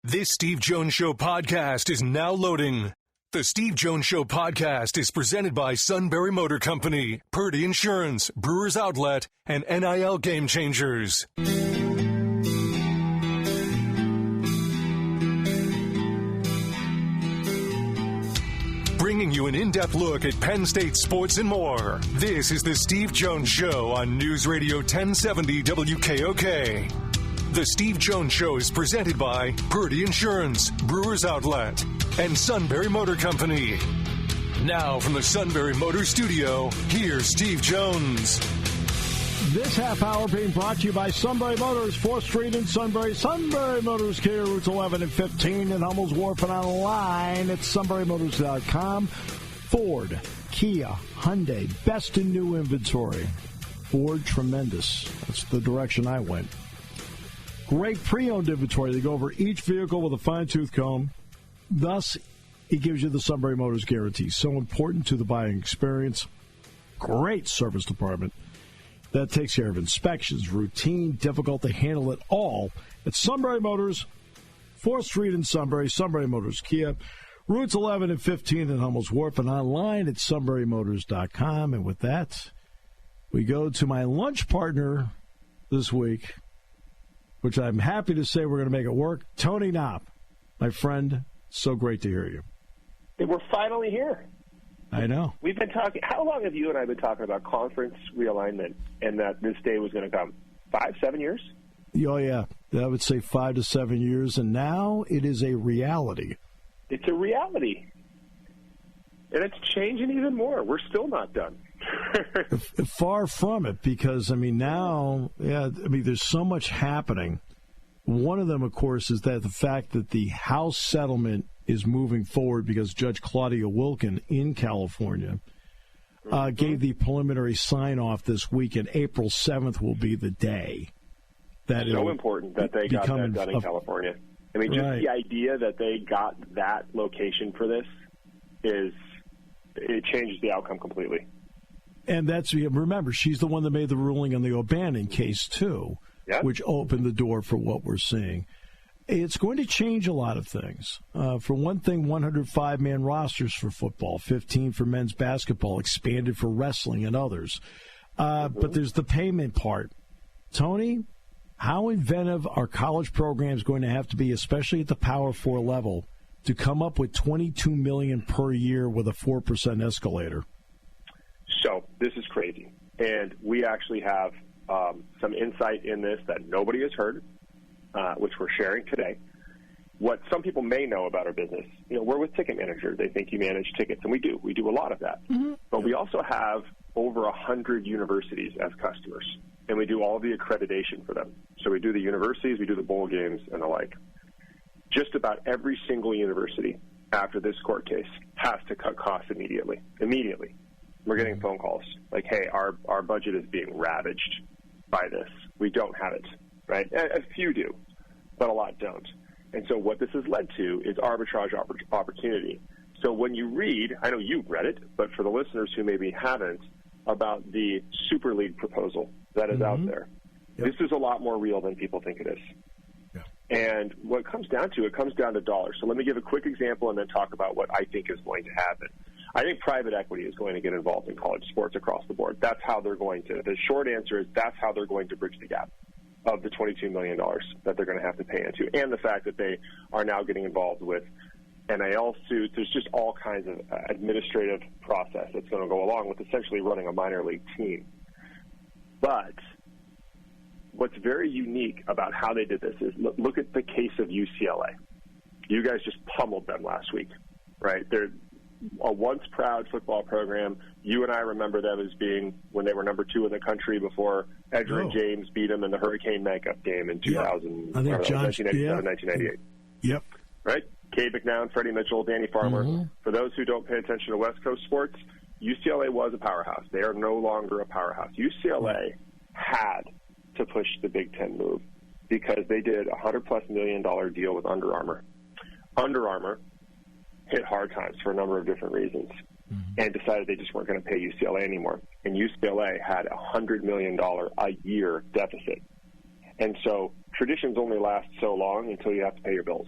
This Steve Jones Show podcast is now loading. The Steve Jones Show podcast is presented by Sunbury Motor Company, Purdy Insurance, Brewers Outlet, and NIL Game Changers. Bringing you an in-depth look at Penn State sports and more. This is the Steve Jones Show on News Radio 1070 WKOK. The Steve Jones Show is presented by Purdy Insurance, Brewers Outlet, and Sunbury Motor Company. Now from the Sunbury Motor Studio, here's Steve Jones. This half hour being brought to you by Sunbury Motors, 4th Street in Sunbury. Sunbury Motors, Kia, routes 11 and 15 in Hummel's Wharf, and online at sunburymotors.com. Ford, Kia, Hyundai, best in new inventory. Ford, tremendous. That's the direction I went. Great pre-owned inventory. They go over each vehicle with a fine-tooth comb. Thus, it gives you the Sunbury Motors guarantee. So important to the buying experience. Great service department that takes care of inspections, routine, difficult to handle it all. At Sunbury Motors, 4th Street in Sunbury, Sunbury Motors Kia, routes 11 and 15 in Hummel's Wharf, and online at sunburymotors.com. And with that, we go to my lunch partner this week, which I'm happy to say we're going to make it work. Tony Knopp, my friend, so great to hear you. We're finally here. I know. We've been talking. How long have you and I been talking about conference realignment and that this day was going to come? 5, 7 years? Oh, yeah. I would say 5 to 7 years, and now it is a reality. It's a reality. And it's changing even more. We're still not done. Far from it, because, now, there's so much happening. One of them, of course, is that the fact that the House settlement is moving forward because Judge Claudia Wilken in California gave the preliminary sign-off this week, and April 7th will be the day. That so important that they got that done in California. Just the idea that they got that location for this it changes the outcome completely. And remember, she's the one that made the ruling on the O'Bannon case, too, which opened the door for what we're seeing. It's going to change a lot of things. For one thing, 105-man rosters for football, 15 for men's basketball, expanded for wrestling and others. But there's the payment part. Tony, how inventive are college programs going to have to be, especially at the Power 4 level, to come up with $22 million per year with a 4% escalator? So this is crazy, and we actually have some insight in this that nobody has heard, which we're sharing today. What some people may know about our business, we're with Ticket Manager. They think you manage tickets, and we do. We do a lot of that. Mm-hmm. But we also have over 100 universities as customers, and we do all the accreditation for them. So we do the universities, we do the bowl games, and the like. Just about every single university after this court case has to cut costs immediately. We're getting phone calls like, hey, our budget is being ravaged by this. We don't have it, right? A few do, but a lot don't. And so what this has led to is arbitrage opportunity. So when you read, I know you've read it, but for the listeners who maybe haven't, about the Super League proposal that is out there, this is a lot more real than people think it is. Yeah. And what it comes down to dollars. So let me give a quick example and then talk about what I think is going to happen. I think private equity is going to get involved in college sports across the board. That's how they're going to. The short answer is that's how they're going to bridge the gap of the $22 million that they're going to have to pay into, and the fact that they are now getting involved with NIL suits. There's just all kinds of administrative process that's going to go along with essentially running a minor league team. But what's very unique about how they did this is look at the case of UCLA. You guys just pummeled them last week, right? They're a once proud football program. You and I remember them as being when they were number 2 in the country before Edgerrin James beat them in the Hurricane makeup game in 1998. Yep. Right? Cade McNown, Freddie Mitchell, Danny Farmer. Mm-hmm. For those who don't pay attention to West Coast sports, UCLA was a powerhouse. They are no longer a powerhouse. UCLA had to push the Big Ten move because they did a $100+ million deal with Under Armour. Under Armour hit hard times for a number of different reasons and decided they just weren't going to pay UCLA anymore. And UCLA had a $100 million a year deficit. And so traditions only last so long until you have to pay your bills.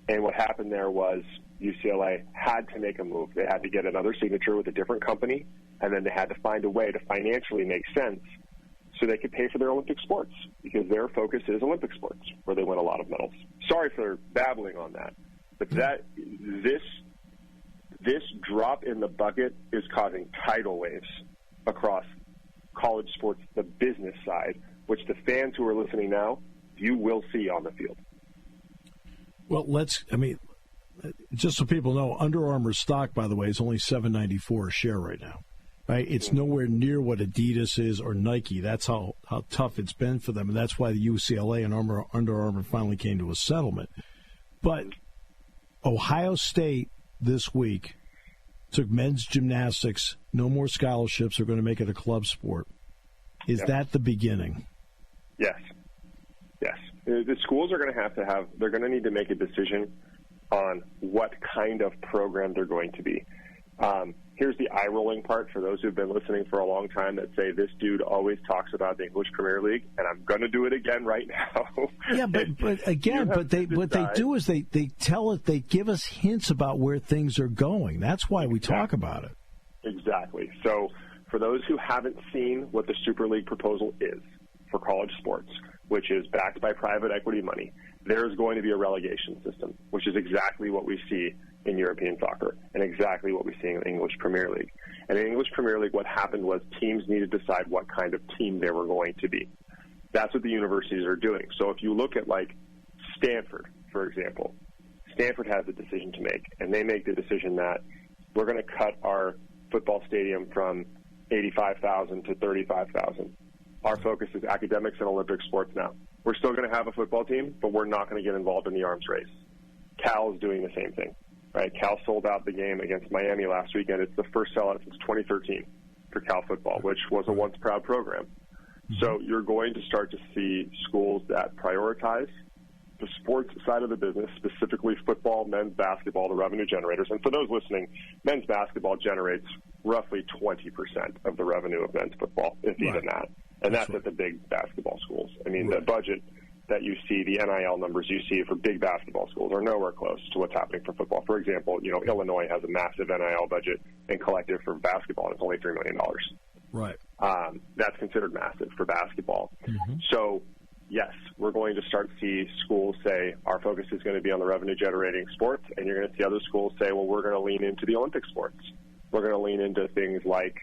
And what happened there was UCLA had to make a move. They had to get another signature with a different company, and then they had to find a way to financially make sense so they could pay for their Olympic sports, because their focus is Olympic sports, where they win a lot of medals. Sorry for babbling on that, but this drop in the bucket is causing tidal waves across college sports, the business side, which the fans who are listening now, you will see on the field. Well, just so people know, Under Armour stock, by the way, is only $7.94 a share right now. Right? It's nowhere near what Adidas is or Nike. That's how tough it's been for them, and that's why the UCLA and Under Armour finally came to a settlement. But Ohio State this week took men's gymnastics. No more scholarships. They're going to make it a club sport. Is that the beginning? Yes. The schools are going to have, they're going to need to make a decision on what kind of program they're going to be. Here's the eye-rolling part for those who've been listening for a long time that say this dude always talks about the English Premier League, and I'm going to do it again right now. Yeah, but what they do is they tell it, they give us hints about where things are going. That's why we talk about it. Exactly. So for those who haven't seen what the Super League proposal is for college sports, which is backed by private equity money, there's going to be a relegation system, which is exactly what we see in European soccer and exactly what we see in the English Premier League. And in the English Premier League, what happened was teams needed to decide what kind of team they were going to be. That's what the universities are doing. So if you look at, like, Stanford, for example, Stanford has a decision to make, and they make the decision that we're going to cut our football stadium from 85,000 to 35,000. Our focus is academics and Olympic sports now. We're still going to have a football team, but we're not going to get involved in the arms race. Cal is doing the same thing, right? Cal sold out the game against Miami last weekend. It's the first sellout since 2013 for Cal football, which was a once proud program. So you're going to start to see schools that prioritize the sports side of the business, specifically football, men's basketball, the revenue generators. And for those listening, men's basketball generates roughly 20% of the revenue of men's football, if even that. And that's at the big basketball schools. I mean, the budget that you see, the NIL numbers you see for big basketball schools are nowhere close to what's happening for football. For example, Illinois has a massive NIL budget and collective for basketball, and it's only $3 million. Right. That's considered massive for basketball. So, yes, we're going to start to see schools say our focus is going to be on the revenue-generating sports, and you're going to see other schools say, well, we're going to lean into the Olympic sports. We're going to lean into things like,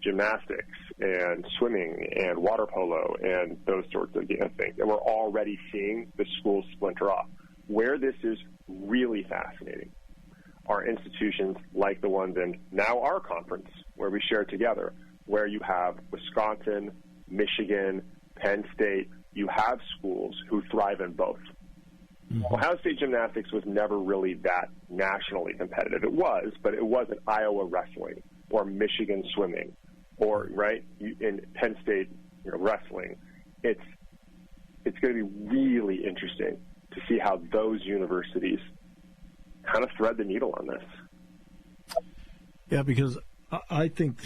gymnastics and swimming and water polo and those sorts of things. And we're already seeing the schools splinter off. Where this is really fascinating are institutions like the ones in now our conference, where we share together, where you have Wisconsin, Michigan, Penn State. You have schools who thrive in both. Ohio State gymnastics was never really that nationally competitive. It was, but it wasn't Iowa wrestling or Michigan swimming or, in Penn State wrestling. It's going to be really interesting to see how those universities kind of thread the needle on this. Yeah, because I think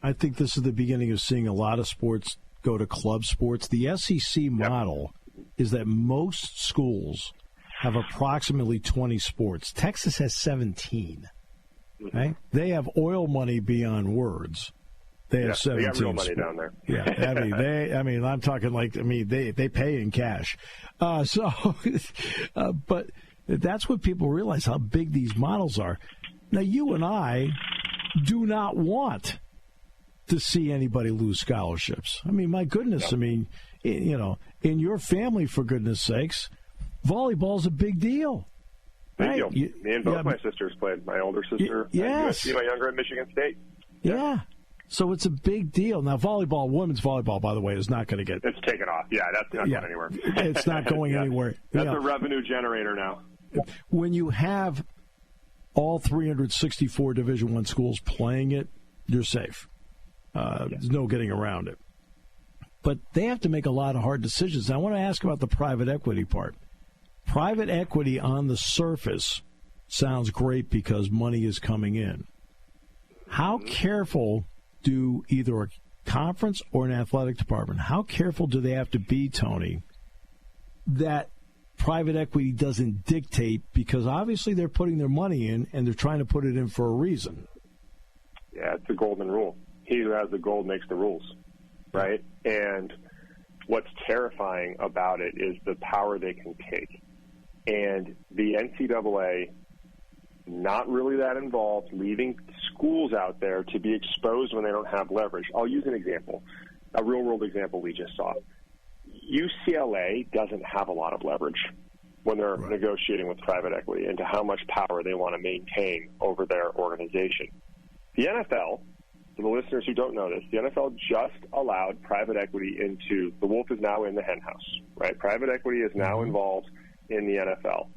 this is the beginning of seeing a lot of sports go to club sports. The SEC model is that most schools have approximately 20 sports. Texas has 17. Right? They have oil money beyond words. They have 17. They got real money down there. Yeah, I'm talking they pay in cash. But that's what people realize, how big these models are. Now, you and I do not want to see anybody lose scholarships. My goodness. In your family, for goodness sakes, volleyball's a big deal. Big deal. Me and both my sisters played. My older sister at USC, my younger at Michigan State. Yeah. So it's a big deal. Now, women's volleyball, by the way, is not going to get... It's taken off. Yeah, that's not going anywhere. It's not going anywhere. That's a revenue generator now. When you have all 364 Division I schools playing it, you're safe. There's no getting around it. But they have to make a lot of hard decisions. Now, I want to ask about the private equity part. Private equity on the surface sounds great because money is coming in. How careful do either a conference or an athletic department, how careful do they have to be, Tony, that private equity doesn't dictate, because obviously they're putting their money in and they're trying to put it in for a reason. Yeah, it's the golden rule. He who has the gold makes the rules, right? And what's terrifying about it is the power they can take. And the NCAA, not really that involved, leaving schools out there to be exposed when they don't have leverage. I'll use an example, a real-world example we just saw. UCLA doesn't have a lot of leverage when they're negotiating with private equity into how much power they want to maintain over their organization. The NFL, for the listeners who don't know this, the NFL just allowed private equity into, the wolf is now in the hen house, right? Private equity is now involved in the NFL.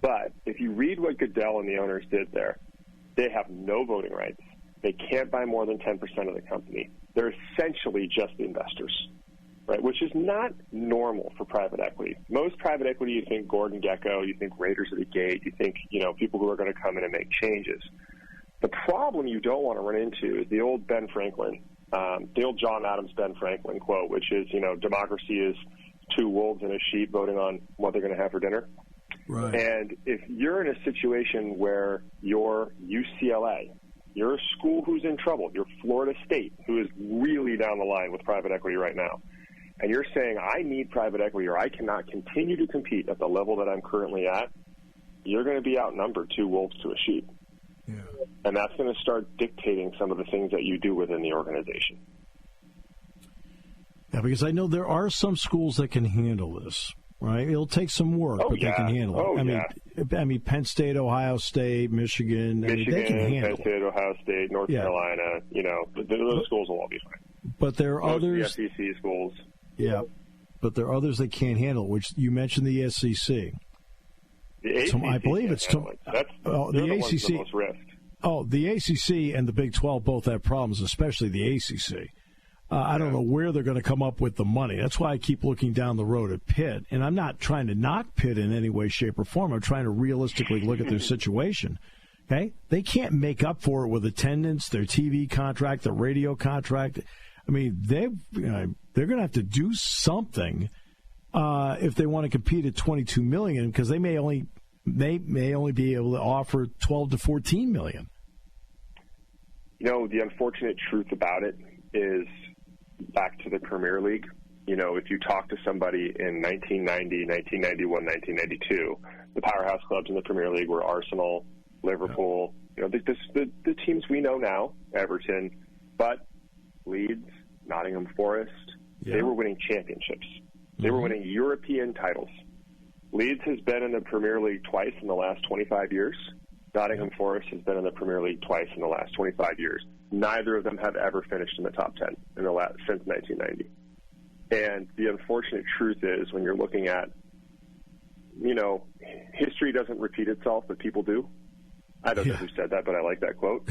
But if you read what Goodell and the owners did there, they have no voting rights. They can't buy more than 10% of the company. They're essentially just investors, right? Which is not normal for private equity. Most private equity, you think Gordon Gekko, you think Raiders of the Gate, you think, people who are going to come in and make changes. The problem you don't want to run into is the old Ben Franklin, the old John Adams Ben Franklin quote, which is, democracy is two wolves and a sheep voting on what they're going to have for dinner. Right. And if you're in a situation where you're UCLA, you're a school who's in trouble, you're Florida State, who is really down the line with private equity right now, and you're saying, I need private equity or I cannot continue to compete at the level that I'm currently at, you're going to be outnumbered two wolves to a sheep. Yeah. And that's going to start dictating some of the things that you do within the organization. Yeah, because I know there are some schools that can handle this, right? It'll take some work, but they can handle it. I mean, Penn State, Ohio State, Michigan, they can handle Penn State, Ohio State, North Carolina, those schools will all be fine. But there are others. The SEC schools. Yeah, but there are others that can't handle it, which you mentioned the SEC. The ACC I believe it's the ACC. The most risk. Oh, the ACC and the Big 12 both have problems, especially the ACC. I don't know where they're going to come up with the money. That's why I keep looking down the road at Pitt. And I'm not trying to knock Pitt in any way, shape, or form. I'm trying to realistically look at their situation. Okay? They can't make up for it with attendance, their TV contract, their radio contract. I mean, they're going to have to do something if they want to compete at $22 million, because they may only be able to offer $12 to $14 million. The unfortunate truth about it is, back to the Premier League, if you talk to somebody in 1990, 1991, 1992, the powerhouse clubs in the Premier League were Arsenal, Liverpool, the teams we know now, Everton, but Leeds, Nottingham Forest, they were winning championships. They were winning European titles. Leeds has been in the Premier League twice in the last 25 years. Nottingham Forest has been in the Premier League twice in the last 25 years. Neither of them have ever finished in the top 10 since 1990. And the unfortunate truth is, when you're looking at, history doesn't repeat itself, but people do. I don't know who said that, but I like that quote.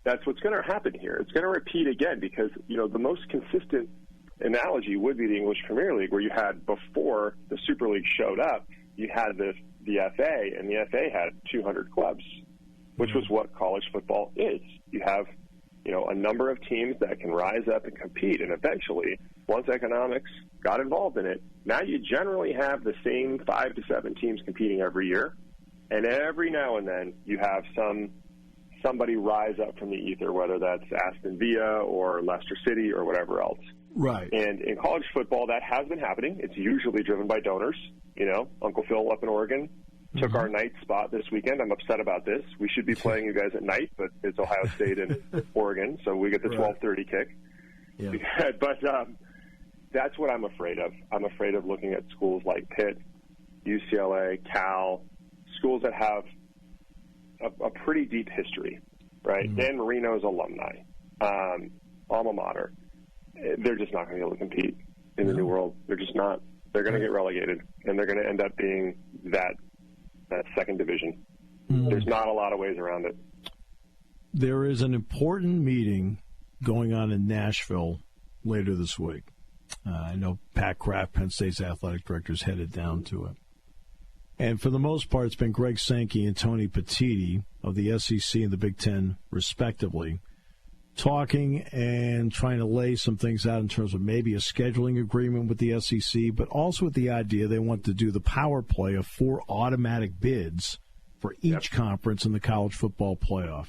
That's what's going to happen here. It's going to repeat again because, the most consistent analogy would be the English Premier League, where you had, before the Super League showed up, you had the FA, and the FA had 200 clubs, which was what college football is. You have, a number of teams that can rise up and compete, and eventually, once economics got involved in it, now you generally have the same 5 to 7 teams competing every year, and every now and then you have somebody rise up from the ether, whether that's Aston Villa or Leicester City or whatever else. Right. And in college football, that has been happening. It's usually driven by donors. Uncle Phil up in Oregon took our night spot this weekend. I'm upset about this. We should be playing you guys at night, but it's Ohio State and Oregon, so we get the 12:30 kick. Yeah. But that's what I'm afraid of. I'm afraid of looking at schools like Pitt, UCLA, Cal, schools that have a pretty deep history, right? Dan Marino's alumni, alma mater. They're just not going to be able to compete in the new world. They're just not. They're going to get relegated, and they're going to end up being that second division. There's not a lot of ways around it. There is an important meeting going on in Nashville later this week. I know Pat Kraft, Penn State's athletic director, is headed down to it. And for the most part, it's been Greg Sankey and Tony Petitti of the SEC and the Big Ten, respectively, talking and trying to lay some things out in terms of maybe a scheduling agreement with the SEC, but also with the idea they want to do the power play of 4 automatic bids for each conference in the college football playoff.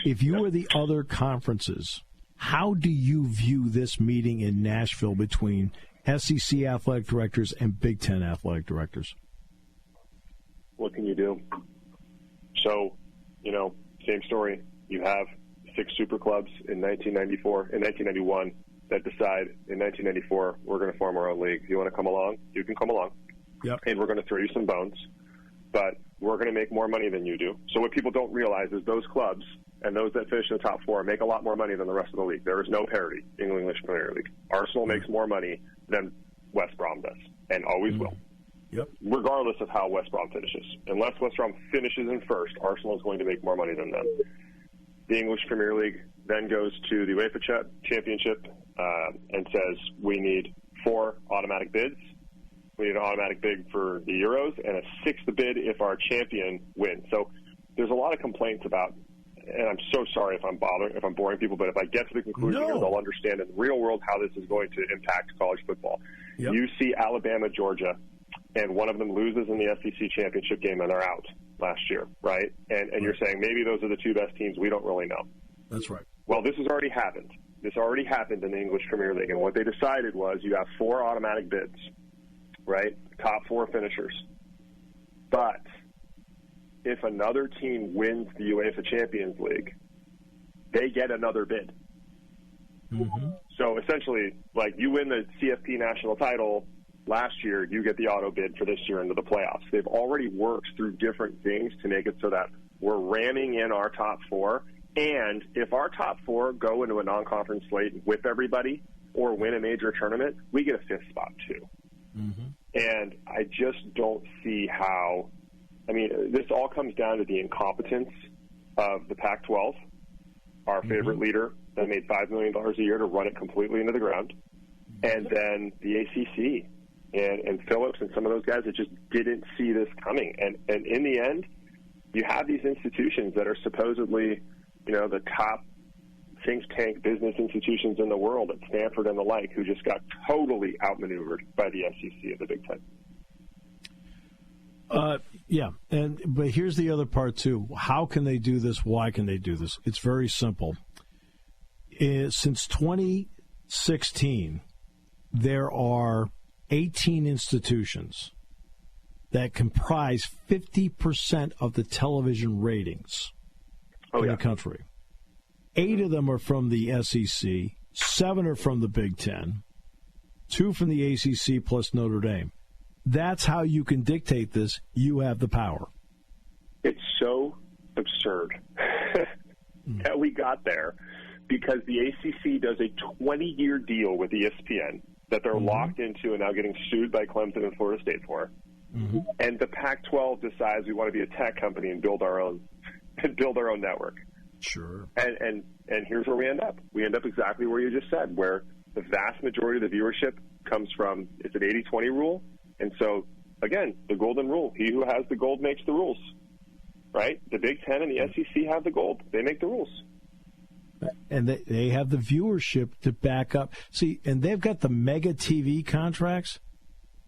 If you were the other conferences, how do you view this meeting in Nashville between SEC athletic directors and Big Ten athletic directors? What can you do? So, same story. You have 6 super clubs in 1991 that decide in 1994 we're going to form our own league. You want to come along? You can come along. Yep. And we're going to throw you some bones, but we're going to make more money than you do. So what people don't realize is those clubs and those that finish in the top 4 make a lot more money than the rest of the league. There is no parity in the English Premier League. Arsenal makes more money than West Brom does, and always will. Yep. Regardless of how West Brom finishes. Unless West Brom finishes in first, Arsenal is going to make more money than them. The English Premier League then goes to the UEFA Championship and says we need 4 automatic bids. We need an automatic bid for the Euros and a 6th bid if our champion wins. So there's a lot of complaints about, and I'm so sorry if I'm boring people, but if I get to the conclusion here, they'll understand in the real world how this is going to impact college football. Yep. You see Alabama, Georgia, and one of them loses in the SEC championship game and they're out last year, right? And you're saying maybe those are the 2 best teams. We don't really know. That's right. Well, this has already happened. This already happened in the English Premier League. And what they decided was you have 4 automatic bids, right? Top 4 finishers. But if another team wins the UEFA Champions League, they get another bid. Mm-hmm. So essentially, like you win the CFP national title last year, you get the auto bid for this year into the playoffs. They've already worked through different things to make it so that we're ramming in our top 4. And if our top 4 go into a non-conference slate with everybody or win a major tournament, we get a 5th spot too. Mm-hmm. And I just don't see how. I mean, this all comes down to the incompetence of the Pac-12, our favorite leader that made $5 million a year to run it completely into the ground, and then the ACC and Phillips and some of those guys that just didn't see this coming. And in the end, you have these institutions that are supposedly, the top think tank business institutions in the world at Stanford and the like, who just got totally outmaneuvered by the SEC and the Big Ten. But here's the other part too. How can they do this? Why can they do this? It's very simple. Since 2016, there are 18 institutions that comprise 50% of the television ratings in the country. 8 of them are from the SEC, 7 are from the Big Ten, 2 from the ACC plus Notre Dame. That's how you can dictate this. You have the power. It's so absurd that we got there because the ACC does a 20-year deal with ESPN that they're locked into and now getting sued by Clemson and Florida State for. Mm-hmm. And the Pac-12 decides we want to be a tech company and build our own network. Sure. And here's where we end up. We end up exactly where you just said, where the vast majority of the viewership comes from, it's an 80-20 rule. And so, again, the golden rule, he who has the gold makes the rules, right? The Big Ten and the SEC have the gold. They make the rules. And they have the viewership to back up. See, and they've got the mega TV contracts,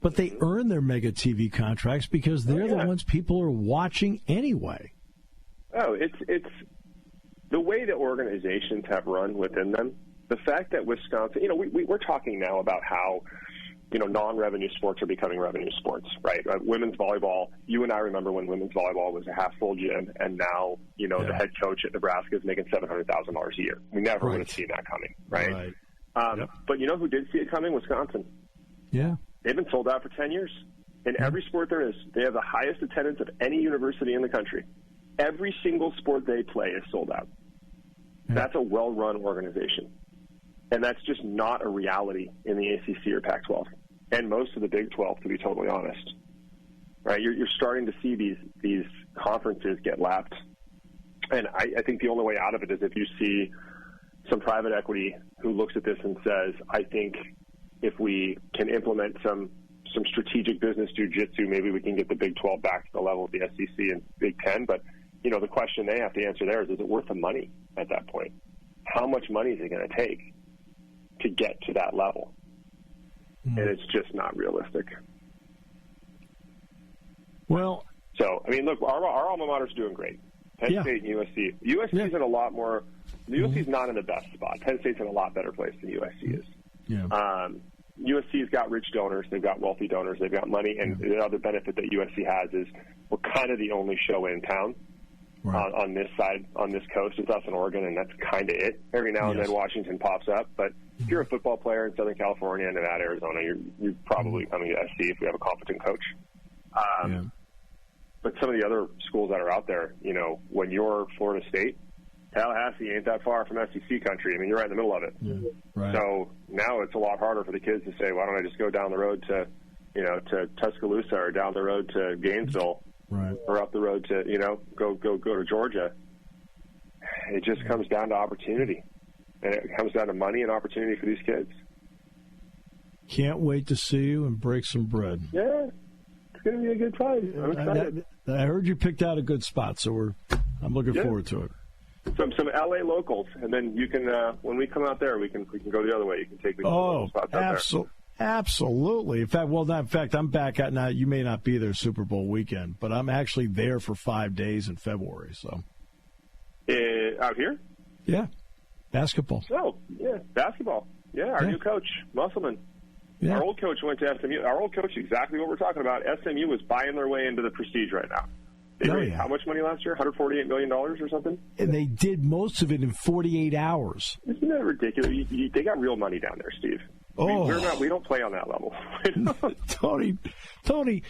but they earn their mega TV contracts because they're the ones people are watching anyway. Oh, it's the way that organizations have run within them. The fact that Wisconsin, we're talking now about how, non-revenue sports are becoming revenue sports, right? Women's volleyball, you and I remember when women's volleyball was a half-full gym, and now, the head coach at Nebraska is making $700,000 a year. We never would have seen that coming, right? But you know who did see it coming? Wisconsin. Yeah. They've been sold out for 10 years. In every sport there is, they have the highest attendance of any university in the country. Every single sport they play is sold out. Yeah. That's a well-run organization. And that's just not a reality in the ACC or Pac-12. And most of the Big 12, to be totally honest, right? You're starting to see these conferences get lapped, and I think the only way out of it is if you see some private equity who looks at this and says, "I think if we can implement some strategic business jujitsu, maybe we can get the Big 12 back to the level of the SEC and Big 10." But the question they have to answer there is it worth the money at that point? how much money is it going to take to get to that level? And it's just not realistic. Well, so, I mean, look, our alma mater's doing great. Penn State and USC. USC's in a lot more – USC's not in the best spot. Penn State's in a lot better place than USC is. Yeah. USC's got rich donors. They've got wealthy donors. They've got money. And the other benefit that USC has is we're kind of the only show in town on this side, on this coast. It's us in Oregon, and that's kind of it. Every now and then Washington pops up. But if you're a football player in Southern California, Nevada, Arizona, you're probably coming to SC if we have a competent coach. But some of the other schools that are out there, you know, when you're Florida State, Tallahassee ain't that far from SEC country. I mean, you're right in the middle of it. Yeah, right. So now it's a lot harder for the kids to say, why don't I just go down the road to, you know, to Tuscaloosa or down the road to Gainesville or up the road to, you know, go to Georgia. It just comes down to opportunity. And it comes down to money and opportunity for these kids. Can't wait to see you and break some bread. Yeah, it's going to be a good time. I'm excited. I heard you picked out a good spot, so I'm looking forward to it. Some LA locals, and then you can when we come out there, we can go the other way. You can take me to the spots out there. Absolutely. In fact, I'm back at now. You may not be there Super Bowl weekend, but I'm actually there for 5 days in February. So out here, basketball. Oh, yeah, basketball. Yeah, our new coach, Musselman. Yeah. Our old coach went to SMU. Our old coach, exactly what we're talking about. SMU was buying their way into the prestige right now. They raised how much money last year? $148 million or something? And they did most of it in 48 hours. Isn't that ridiculous? They got real money down there, Steve. We don't play on that level. Tony,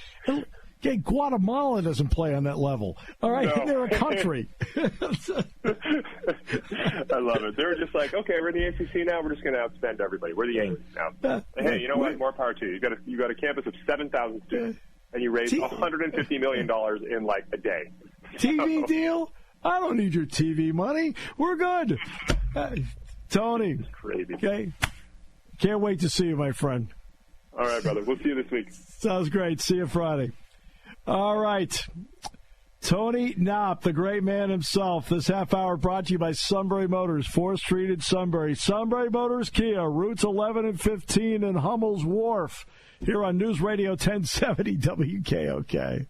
Guatemala doesn't play on that level. All right, no. They're a country. I love it. They were just like, okay, we're in the ACC now. We're just going to outspend everybody. We're the Yankees now. Hey, you know what? More power to you. You got a campus of 7,000 students, and you raised $150 million in like a day. TV deal? I don't need your TV money. We're good. Tony. It's crazy. Okay. Can't wait to see you, my friend. All right, brother. We'll see you this week. Sounds great. See you Friday. All right. Tony Knopp, the great man himself. This half hour brought to you by Sunbury Motors, 4th Street in Sunbury. Sunbury Motors Kia, routes 11 and 15 in Hummel's Wharf. Here on News Radio 1070 WKOK.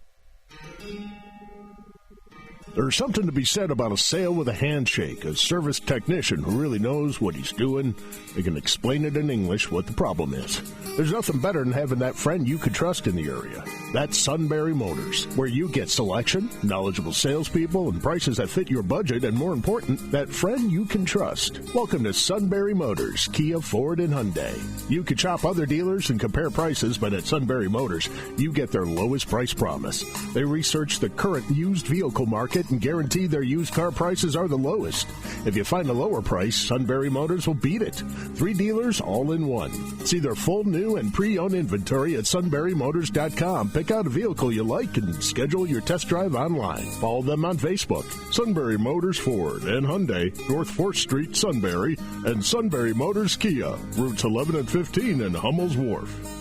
There's something to be said about a sale with a handshake, a service technician who really knows what he's doing. They can explain it in English what the problem is. There's nothing better than having that friend you could trust in the area. That's Sunbury Motors, where you get selection, knowledgeable salespeople, and prices that fit your budget, and more important, that friend you can trust. Welcome to Sunbury Motors, Kia, Ford, and Hyundai. You could shop other dealers and compare prices, but at Sunbury Motors, you get their lowest price promise. They research the current used vehicle market and guarantee their used car prices are the lowest. If you find a lower price, Sunbury Motors will beat it. 3 dealers all in one. See their full new and pre-owned inventory at sunburymotors.com. Pick out a vehicle you like and schedule your test drive online. Follow them on Facebook. Sunbury Motors Ford and Hyundai, North 4th Street, Sunbury, and Sunbury Motors Kia, routes 11 and 15 in Hummel's Wharf.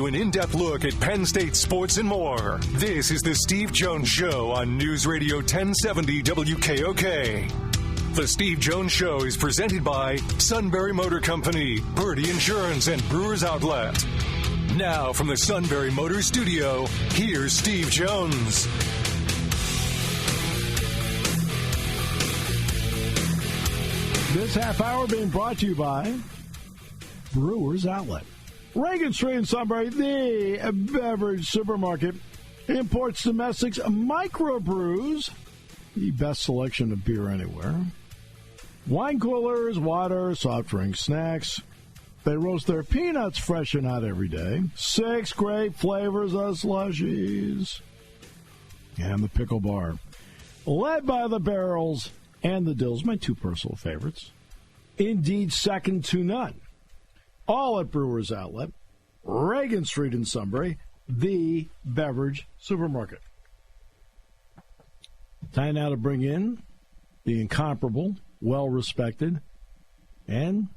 An in-depth look at Penn State sports and more. This is the Steve Jones Show on News Radio 1070 WKOK. The Steve Jones Show is presented by Sunbury Motor Company, Purdy Insurance, and Brewers Outlet. Now from the Sunbury Motors Studio, here's Steve Jones. This half hour being brought to you by Brewers Outlet. Reagan Street in Sunbury, the beverage supermarket, imports, domestics, microbrews, the best selection of beer anywhere. Wine coolers, water, soft drinks, snacks. They roast their peanuts fresh and hot every day. 6 great flavors of slushies. And the pickle bar. Led by the barrels and the dills, my 2 personal favorites. Indeed, second to none. All at Brewers Outlet, Reagan Street in Sunbury, the beverage supermarket. Time now to bring in the incomparable, well-respected, and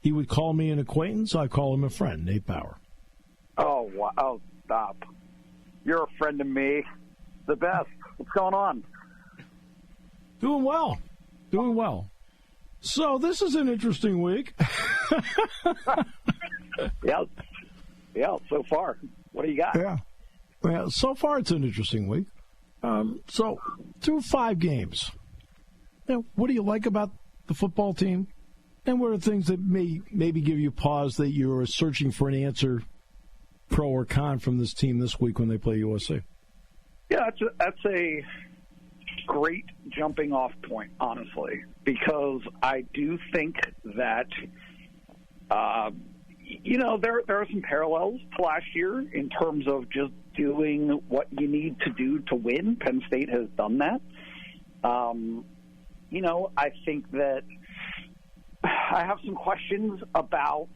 He would call me an acquaintance. I call him a friend, Nate Bauer. Oh, wow. Oh, stop. You're a friend to me. The best. What's going on? Doing well. Doing well. So this is an interesting week. Yeah, so far. What do you got? Yeah, so far it's an interesting week. So through 5 games, what do you like about the football team? And what are things that may maybe give you pause that you're searching for an answer, pro or con, from this team this week when they play USC? Yeah, that's a great jumping off point, honestly, because I do think that, there are some parallels to last year in terms of just doing what you need to do to win. Penn State has done that. I think that I have some questions about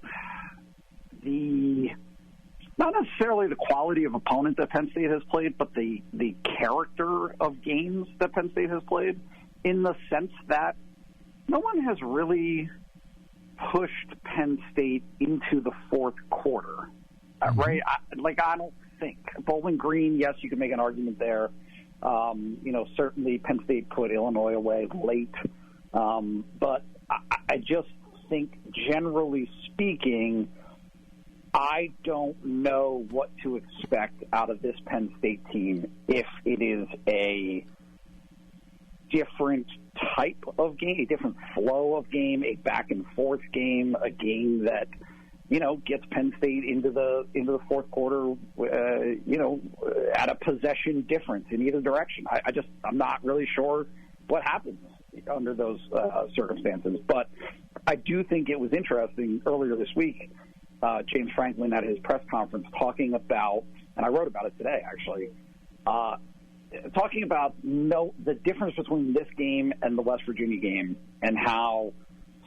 not necessarily the quality of opponent that Penn State has played, but the character of games that Penn State has played, in the sense that no one has really pushed Penn State into the fourth quarter, right? I don't think. Bowling Green, yes, you can make an argument there. Certainly Penn State put Illinois away late. But I just think, generally speaking, I don't know what to expect out of this Penn State team if it is a different type of game, a different flow of game, a back-and-forth game, a game that, gets Penn State into the fourth quarter, at a possession difference in either direction. I'm not really sure what happens under those circumstances. But I do think it was interesting earlier this week, James Franklin at his press conference talking about, and I wrote about it today actually, talking about the difference between this game and the West Virginia game, and how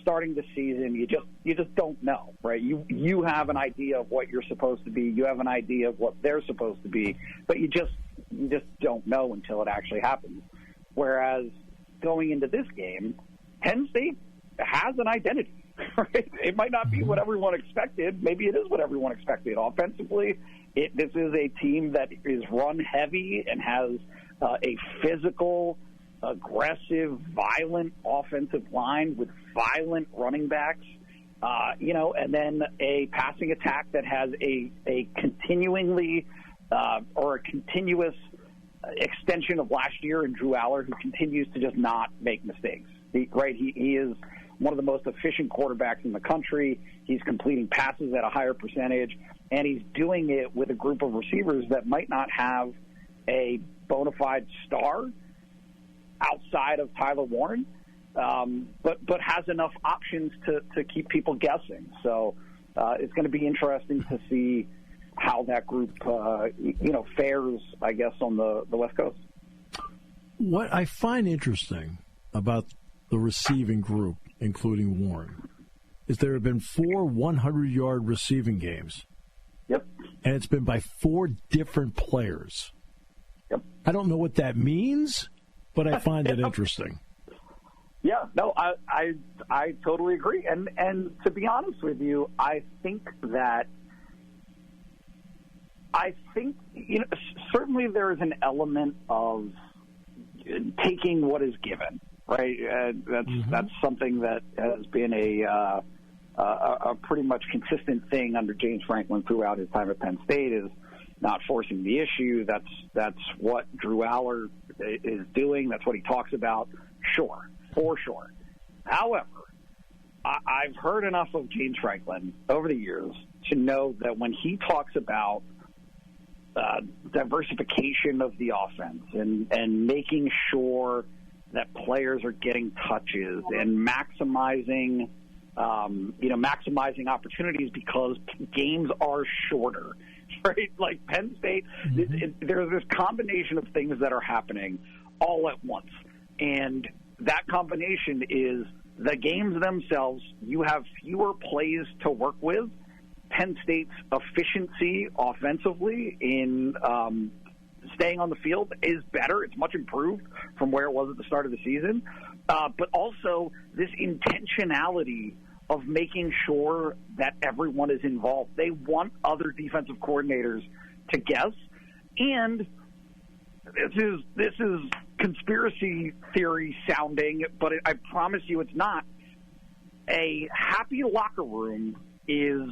starting the season you just don't know, right? You have an idea of what you're supposed to be, you have an idea of what they're supposed to be, but you just don't know until it actually happens. Whereas going into this game, Penn State has an identity. Right? It might not be what everyone expected. Maybe it is what everyone expected. Offensively, this is a team that is run heavy and has a physical, aggressive, violent offensive line with violent running backs, and then a passing attack that has a continuous extension of last year in Drew Aller, who continues to just not make mistakes. He is one of the most efficient quarterbacks in the country. He's completing passes at a higher percentage, and he's doing it with a group of receivers that might not have a bona fide star outside of Tyler Warren, but has enough options to keep people guessing. So it's going to be interesting to see how that group, fares, I guess, on the West Coast. What I find interesting about the receiving group, including Warren, is there have been 4 100-yard receiving games. Yep. And it's been by 4 different players. Yep. I don't know what that means, but I find it interesting. Yeah, no, I totally agree. And to be honest with you, I think certainly there is an element of taking what is given, right? That's something that has been a pretty much consistent thing under James Franklin throughout his time at Penn State, is not forcing the issue. That's what Drew Aller is doing. That's what he talks about. Sure, for sure. However, I've heard enough of James Franklin over the years to know that when he talks about diversification of the offense and making sure that players are getting touches and maximizing opportunities because games are shorter, right? Like Penn State, there's this combination of things that are happening all at once. And that combination is the games themselves. You have fewer plays to work with. Penn State's efficiency offensively in staying on the field is better. It's much improved from where it was at the start of the season. But also this intentionality of making sure that everyone is involved. They want other defensive coordinators to guess. And this is conspiracy theory sounding, but I promise you it's not. A happy locker room is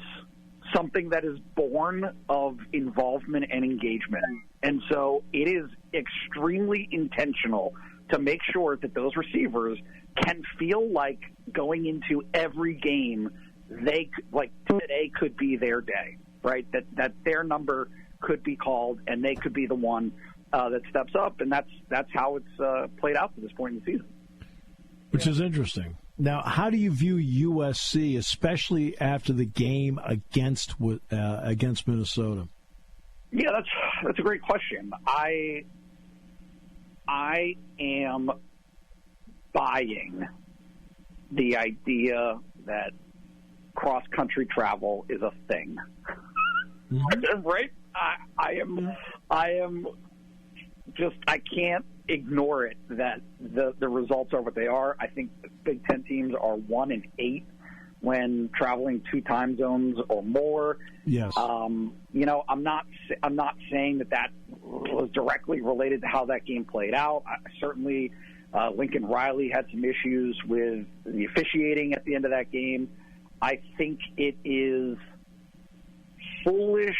something that is born of involvement and engagement. And so it is extremely intentional to make sure that those receivers can feel like going into every game, today could be their day, right? That their number could be called and they could be the one that steps up. And that's how it's played out to this point in the season. Which is interesting. Now, how do you view USC, especially after the game against Minnesota? Yeah, that's a great question. I am buying the idea that cross-country travel is a thing. Mm-hmm. Right? I am just, I can't ignore it that the results are what they are. I think the Big Ten teams are 1-8 when traveling 2 time zones or more. Yes. I'm not saying that was directly related to how that game played out. Certainly, Lincoln Riley had some issues with the officiating at the end of that game. I think it is foolish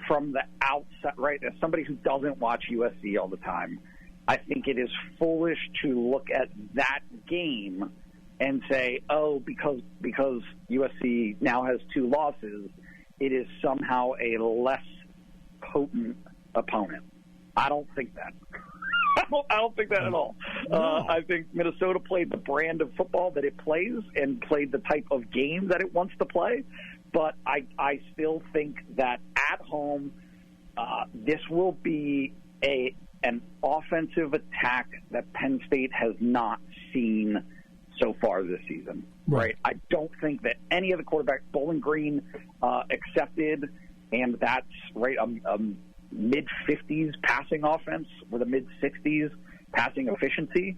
from the outside, right? As somebody who doesn't watch USC all the time, I think it is foolish to look at that game and say, oh, because USC now has 2 losses, it is somehow a less potent opponent. I don't think that. I don't think that at all. No. I think Minnesota played the brand of football that it plays and played the type of game that it wants to play. But I still think that at home, this will be an offensive attack that Penn State has not seen so far this season. Right? I don't think that any of the quarterbacks, Bowling Green accepted, and that's right a mid-50s passing offense with a mid-60s passing efficiency.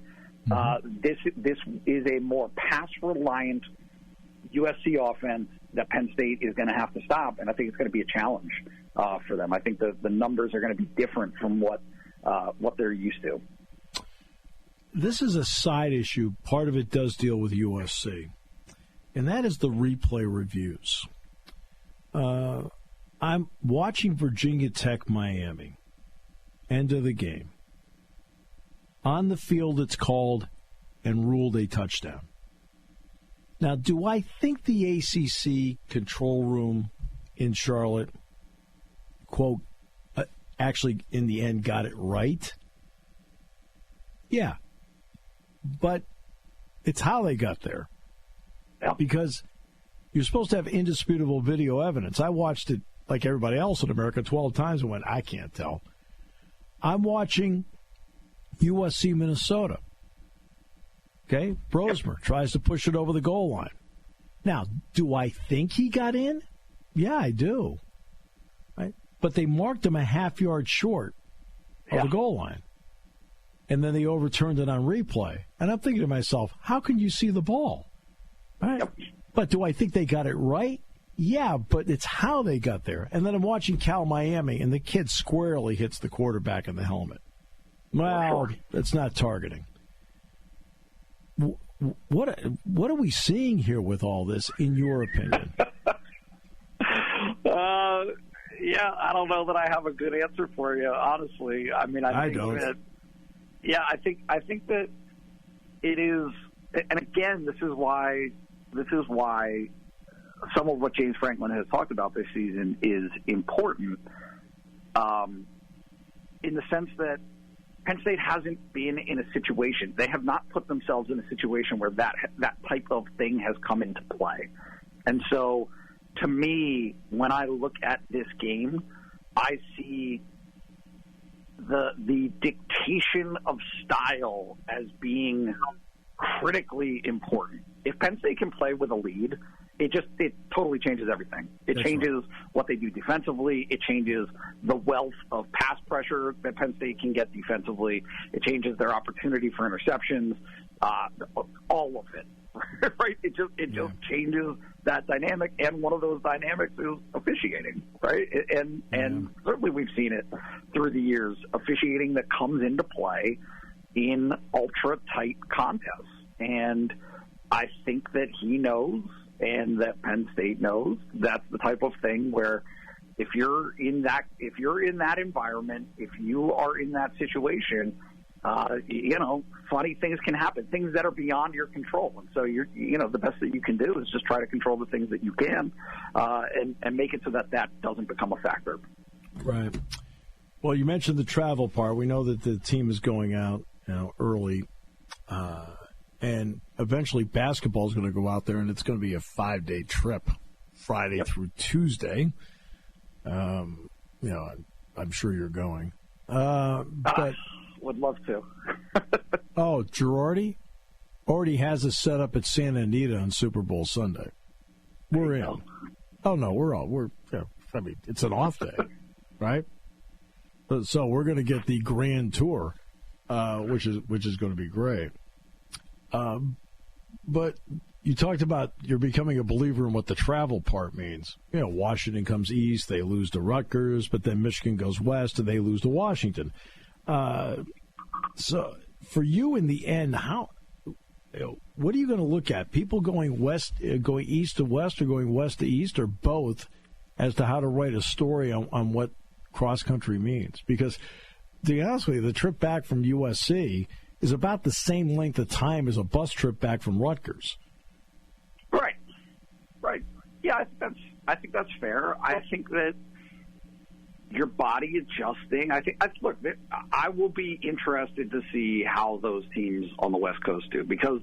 Mm-hmm. This is a more pass-reliant USC offense that Penn State is going to have to stop, and I think it's going to be a challenge for them. I think the numbers are going to be different from what they're used to. This is a side issue. Part of it does deal with USC, and that is the replay reviews. I'm watching Virginia Tech Miami, end of the game. On the field, it's called and ruled a touchdown. Now, do I think the ACC control room in Charlotte, quote, actually in the end got it right? Yeah. But it's how they got there. Yeah. Because you're supposed to have indisputable video evidence. I watched it like everybody else in America 12 times and went, I can't tell. I'm watching USC Minnesota. Okay? Brosmer tries to push it over the goal line. Now, do I think he got in? Yeah, I do. Right? But they marked him a half yard short of the goal line. And then they overturned it on replay. And I'm thinking to myself, how can you see the ball? Right? Yep. But do I think they got it right? Yeah, but it's how they got there. And then I'm watching Cal Miami, and the kid squarely hits the quarterback in the helmet. Well, it's not targeting. What are we seeing here with all this, in your opinion? Yeah, I don't know that I have a good answer for you, honestly. I mean, I think don't. I think that it is, and again, this is why some of what James Franklin has talked about this season is important, in the sense that Penn State hasn't been in a situation. They have not put themselves in a situation where that type of thing has come into play. And so, to me, when I look at this game, I see the dictation of style as being critically important. If Penn State can play with a lead, it totally changes everything. It changes what they do defensively. It changes the wealth of pass pressure that Penn State can get defensively. It changes their opportunity for interceptions, all of it. right? It just changes that dynamic, and one of those dynamics is officiating, right? And certainly we've seen it through the years, officiating that comes into play in ultra-tight contests. And I think that he knows, and that Penn State knows, that's the type of thing where if you're in that environment, if you are in that situation, funny things can happen, things that are beyond your control. And so the best that you can do is just try to control the things that you can, and make it so that doesn't become a factor. Right. Well, you mentioned the travel part. We know that the team is going out early, and eventually basketball is going to go out there, and it's going to be a 5-day trip, Friday through Tuesday. I'm sure you're going. But would love to. Oh, Girardi already has us set up at Santa Anita on Super Bowl Sunday. We're in. Go. Oh no, it's an off day, right? So we're going to get the grand tour, which is going to be great. But you talked about you're becoming a believer in what the travel part means. Washington comes east, they lose to Rutgers, but then Michigan goes west and they lose to Washington. So for you in the end, what are you going to look at? People going east to west, or going west to east, or both, as to how to write a story on what cross country means? Because to be honest with you, the trip back from USC is about the same length of time as a bus trip back from Rutgers. Right. Yeah, I think that's fair. I think that your body adjusting. Look, I will be interested to see how those teams on the West Coast do, because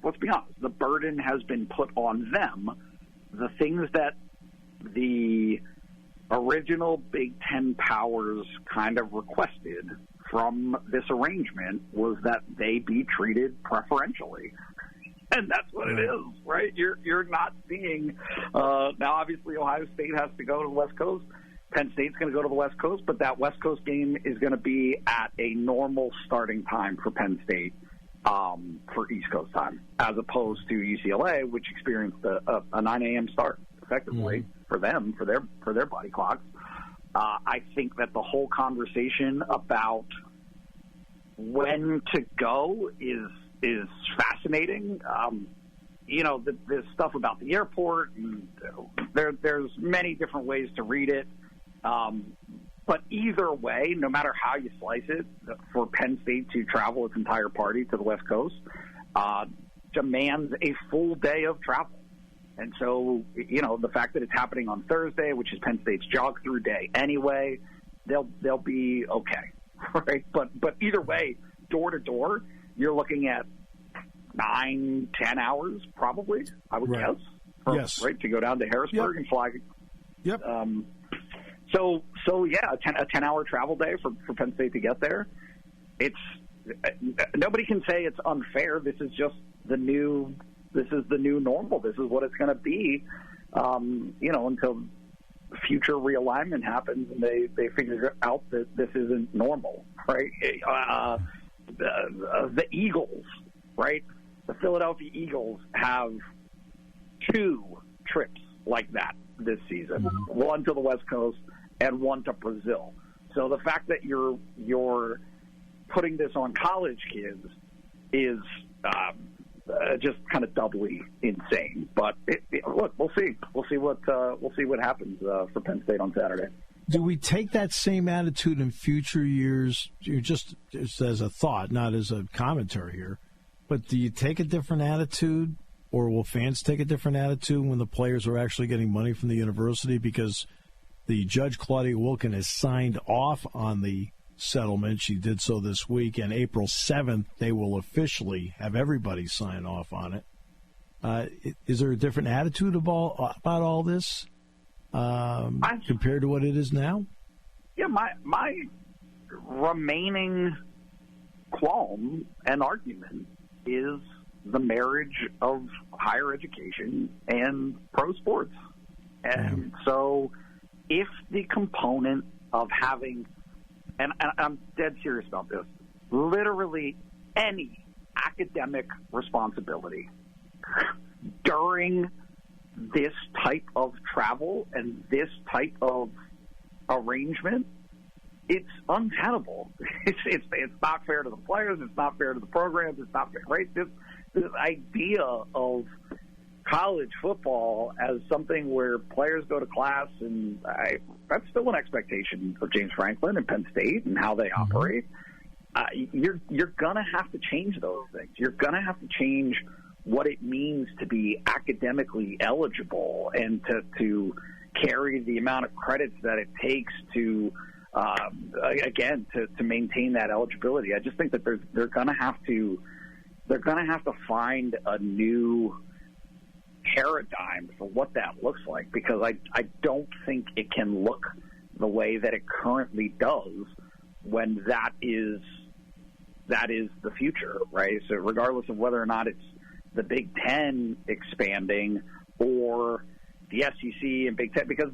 let's be honest, the burden has been put on them. The things that the original Big Ten powers kind of requested from this arrangement was that they be treated preferentially. And that's what it is, right? You're not seeing now. Obviously, Ohio State has to go to the West Coast. Penn State's going to go to the West Coast, but that West Coast game is going to be at a normal starting time for Penn State for East Coast time, as opposed to UCLA, which experienced a 9 a.m. start effectively for them, for their body clocks. I think that the whole conversation about when to go is fascinating. The stuff about the airport, and there's many different ways to read it. But either way, no matter how you slice it, for Penn State to travel its entire party to the West Coast demands a full day of travel. And so, the fact that it's happening on Thursday, which is Penn State's jog-through day anyway, they'll be okay, right? But either way, door to door, you're looking at 9-10 hours probably, I would guess. Yes. Right, to go down to Harrisburg and fly. Yep. So a 10-hour travel day for Penn State to get there. It's nobody can say it's unfair. This is just the new normal. This is what it's going to be, until future realignment happens and they figure out that this isn't normal, right? The Eagles, right? The Philadelphia Eagles have 2 trips like that this season, one to the West Coast and one to Brazil. So the fact that you're putting this on college kids is just kind of doubly insane. But look, we'll see. We'll see what happens for Penn State on Saturday. Do we take that same attitude in future years? Just as a thought, not as a commentary here, but do you take a different attitude, or will fans take a different attitude when the players are actually getting money from the university? Because the Judge Claudia Wilken has signed off on the settlement. She did so this week, and April 7th they will officially have everybody sign off on it. Is there a different attitude about all this compared to what it is now? Yeah, my remaining qualm and argument is the marriage of higher education and pro sports. And so if the component of having, and I'm dead serious about this, literally any academic responsibility during this type of travel and this type of arrangement, it's untenable. It's not fair to the players. It's not fair to the programs. It's not fair, right? This idea of college football as something where players go to class, and that's still an expectation of James Franklin and Penn State and how they operate. You're going to have to change those things. You're going to have to change what it means to be academically eligible and to carry the amount of credits that it takes to maintain that eligibility. I just think that they're going to have to find a new paradigm for what that looks like, because I don't think it can look the way that it currently does when that is the future, right? So regardless of whether or not it's the Big Ten expanding or the SEC and Big Ten, because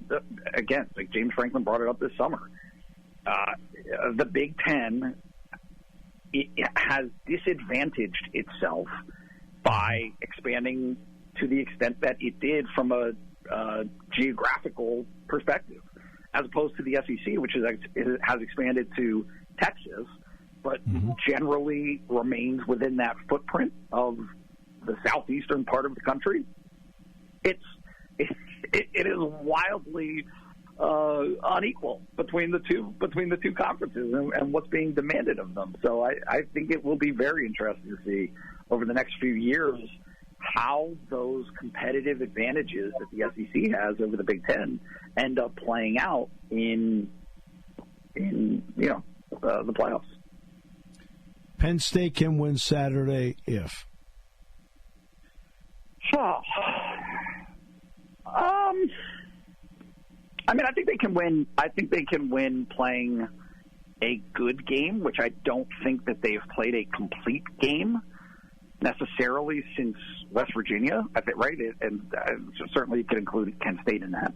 again, like James Franklin brought it up this summer, the Big Ten has disadvantaged itself by expanding to the extent that it did from a geographical perspective, as opposed to the SEC, which has expanded to Texas, but generally remains within that footprint of the southeastern part of the country. It is wildly unequal between the two conferences and what's being demanded of them. So I think it will be very interesting to see over the next few years how those competitive advantages that the SEC has over the Big Ten end up playing out in the playoffs. Penn State can win Saturday if. I think they can win. I think they can win playing a good game, which I don't think that they've played a complete game necessarily since West Virginia. I think, right? And certainly you could include Penn State in that,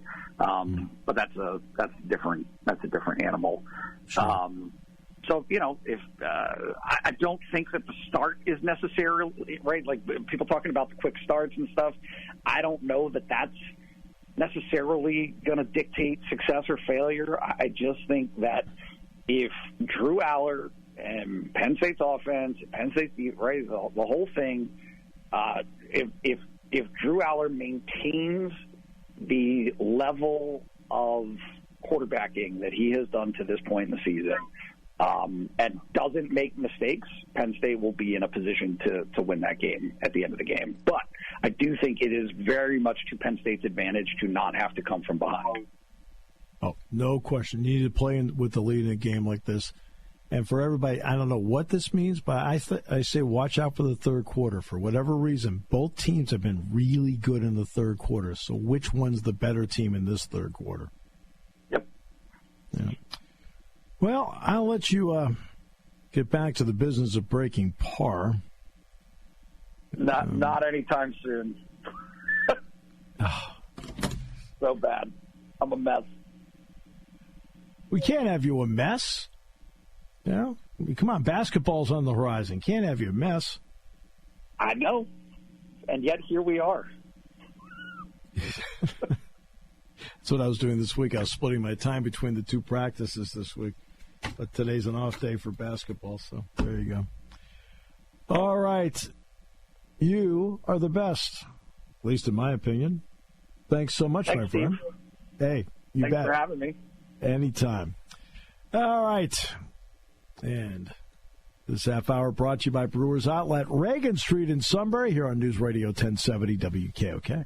but that's a different animal. Sure. So if I don't think that the start is necessarily right. Like people talking about the quick starts and stuff, I don't know that that's necessarily going to dictate success or failure. I just think that if Drew Aller and Penn State's offense, Penn State's right, the whole thing, if Drew Aller maintains the level of quarterbacking that he has done to this point in the season, and doesn't make mistakes, Penn State will be in a position to win that game at the end of the game. But I do think it is very much to Penn State's advantage to not have to come from behind. Oh, no question. You need to play with the lead in a game like this. And for everybody, I don't know what this means, but I say watch out for the third quarter. For whatever reason, both teams have been really good in the third quarter. So which one's the better team in this third quarter? Yep. Yeah. Well, I'll let you get back to the business of breaking par. Not anytime soon. So bad. I'm a mess. We can't have you a mess. Come on, basketball's on the horizon. Can't have you a mess. I know. And yet here we are. That's what I was doing this week. I was splitting my time between the two practices this week. But today's an off day for basketball, so there you go. All right. You are the best, at least in my opinion. Thanks so much, my friend. Steve. Hey, you bet. Thanks for having me. Anytime. All right. And this half hour brought to you by Brewers Outlet, Reagan Street in Sunbury, here on News Radio 1070 WKOK.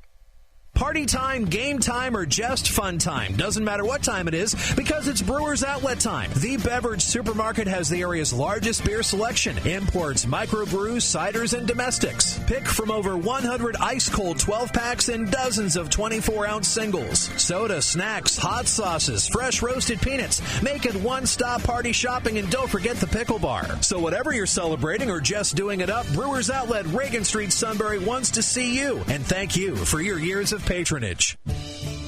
Party time, game time, or just fun time. Doesn't matter what time it is, because it's Brewers Outlet time. The beverage supermarket has the area's largest beer selection. Imports, microbrews, ciders, and domestics. Pick from over 100 ice-cold 12-packs and dozens of 24-ounce singles. Soda, snacks, hot sauces, fresh roasted peanuts. Make it one-stop party shopping, and don't forget the pickle bar. So whatever you're celebrating or just doing it up, Brewers Outlet, Reagan Street, Sunbury wants to see you. And thank you for your years of patronage.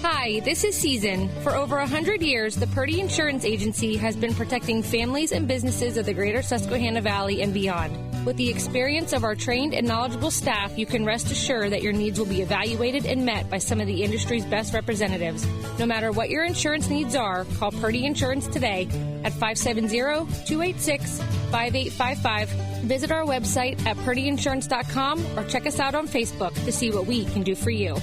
Hi, this is Season. For over 100 years, the Purdy Insurance Agency has been protecting families and businesses of the greater Susquehanna Valley and beyond. With the experience of our trained and knowledgeable staff, you can rest assured that your needs will be evaluated and met by some of the industry's best representatives. No matter what your insurance needs are, call Purdy Insurance today at 570-286-5855. Visit our website at purdyinsurance.com or check us out on Facebook to see what we can do for you.